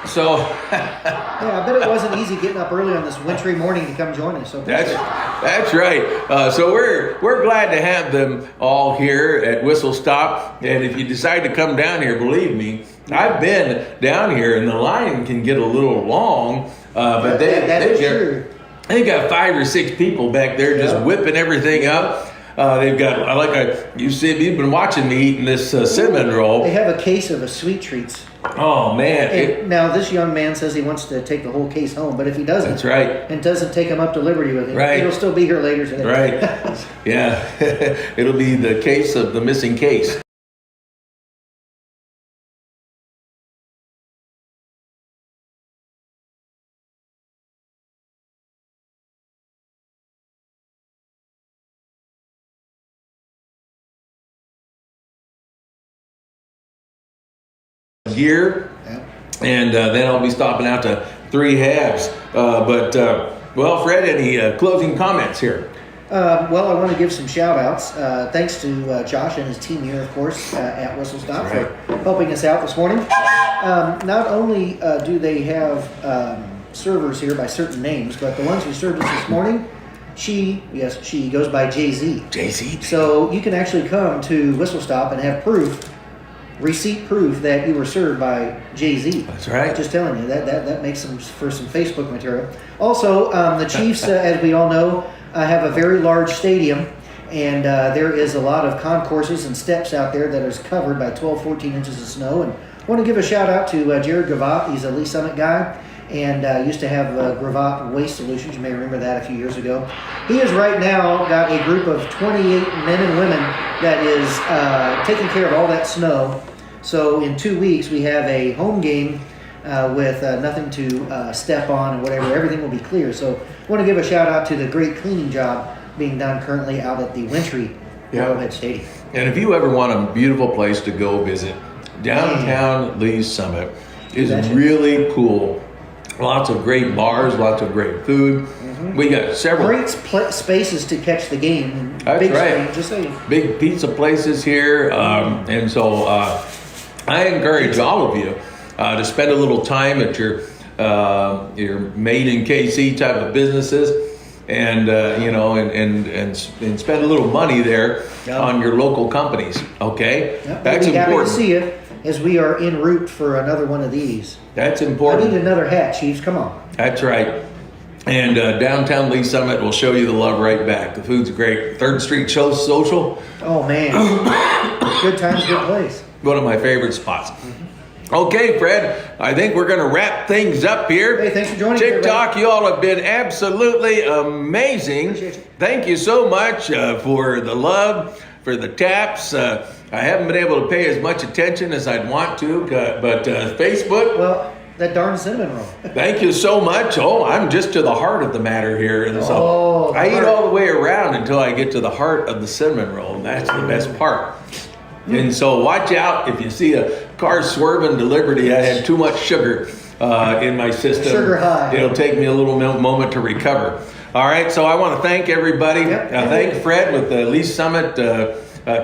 [SPEAKER 1] So
[SPEAKER 2] yeah, I bet it wasn't easy getting up early on this wintry morning to come join us. So
[SPEAKER 1] that's right. So we're glad to have them all here at Whistle Stop. And if you decide to come down here, believe me, I've been down here, and the line can get a little long. But they got 5 or 6 people back there just whipping everything up. They've got you've been watching me eating this cinnamon roll.
[SPEAKER 2] They have a case of sweet treats.
[SPEAKER 1] Oh man!
[SPEAKER 2] Now this young man says he wants to take the whole case home, but if he doesn't,
[SPEAKER 1] that's right,
[SPEAKER 2] and doesn't take him up to Liberty with him, it'll still be here later today.
[SPEAKER 1] Right? Yeah, it'll be the case of the missing case. Year, and then I'll be stopping out to 3 Halves. Well, Fred, any closing comments here?
[SPEAKER 2] Well, I want to give some shout outs. Thanks to Josh and his team here, of course, at Whistle Stop for helping us out this morning. Not only do they have servers here by certain names, but the ones who served us this morning, she goes by Jay-Z.
[SPEAKER 1] Jay-Z.
[SPEAKER 2] So you can actually come to Whistle Stop and have receipt proof that you were served by Jay-Z.
[SPEAKER 1] That's right.
[SPEAKER 2] Just telling you, that makes for some Facebook material. Also, the Chiefs, as we all know, have a very large stadium, and there is a lot of concourses and steps out there that is covered by 12, 14 inches of snow. And I want to give a shout out to Jared Gravatt. He's a Lee Summit guy, and used to have Gravatt Waste Solutions. You may remember that a few years ago. He has right now got a group of 28 men and women that is taking care of all that snow. So in 2 weeks, we have a home game with nothing to step on and whatever. Everything will be clear. So I want to give a shout out to the great cleaning job being done currently out at the Wintry Arrowhead Stadium.
[SPEAKER 1] And if you ever want a beautiful place to go visit, downtown Lee's Summit is really cool. Lots of great bars, lots of great food. Mm-hmm. We got several
[SPEAKER 2] great spaces to catch the game.
[SPEAKER 1] That's
[SPEAKER 2] big
[SPEAKER 1] right.
[SPEAKER 2] Screen, just saying.
[SPEAKER 1] Big pizza places here, and so I encourage all of you to spend a little time at your Made in KC type of businesses, and and spend a little money there on your local companies. Okay, that's
[SPEAKER 2] important. Happy to see you as we are en route for another one of these.
[SPEAKER 1] That's important.
[SPEAKER 2] I need another hat, Chiefs. Come on.
[SPEAKER 1] That's right. And downtown Lee Summit will show you the love right back. The food's great. 3rd Street Social.
[SPEAKER 2] Oh man, good times, good place.
[SPEAKER 1] One of my favorite spots. Mm-hmm. Okay, Fred, I think we're going to wrap things up here.
[SPEAKER 2] Hey, thanks for joining
[SPEAKER 1] me. TikTok, you all have been absolutely amazing.
[SPEAKER 2] Appreciate you.
[SPEAKER 1] Thank you so much for the love, for the taps. I haven't been able to pay as much attention as I'd want to, but Facebook.
[SPEAKER 2] Well, that darn cinnamon roll.
[SPEAKER 1] Thank you so much. Oh, I'm just to the heart of the matter here. And so I eat all the way around until I get to the heart of the cinnamon roll. And that's the best part. And so watch out if you see a car swerving to Liberty. I had too much sugar in my system.
[SPEAKER 2] Sugar high.
[SPEAKER 1] It'll take me a little moment to recover. All right, so I want to thank everybody. Thank Fred with the Lee Summit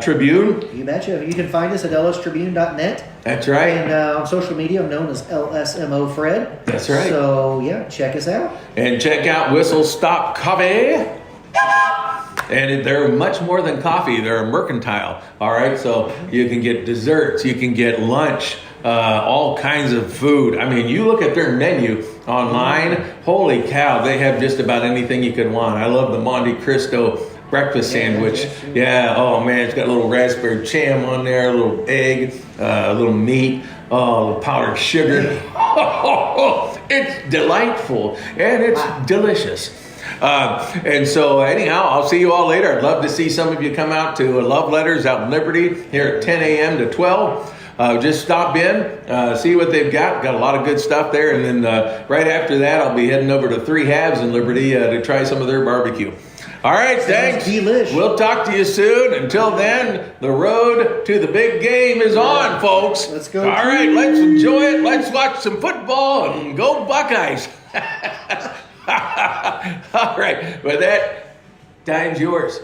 [SPEAKER 1] Tribune.
[SPEAKER 2] You betcha. You can find us at lstribune.net.
[SPEAKER 1] That's right.
[SPEAKER 2] And on social media, I'm known as LSMO Fred.
[SPEAKER 1] That's right.
[SPEAKER 2] So, yeah, check us out.
[SPEAKER 1] And check out Whistle Stop Coffee. And they're much more than coffee. They're a mercantile. All right. So you can get desserts. You can get lunch. All kinds of food. I mean, you look at their menu online. Holy cow. They have just about anything you could want. I love the Monte Cristo breakfast sandwich. Yeah. Oh, man. It's got a little raspberry jam on there, a little egg, a little meat, a little powdered sugar. It's delightful. And it's delicious. And so anyhow, I'll see you all later. I'd love to see some of you come out to Love Letters out in Liberty here at 10 a.m. to 12. Just stop in, see what they've got. Got a lot of good stuff there. And then right after that, I'll be heading over to Three Halves in Liberty to try some of their barbecue. All right, thanks.
[SPEAKER 2] Delish.
[SPEAKER 1] We'll talk to you soon. Until then, the road to the big game is on, folks.
[SPEAKER 2] Let's go.
[SPEAKER 1] All right, let's enjoy it. Let's watch some football and go Buckeyes. All right, with that, time's yours.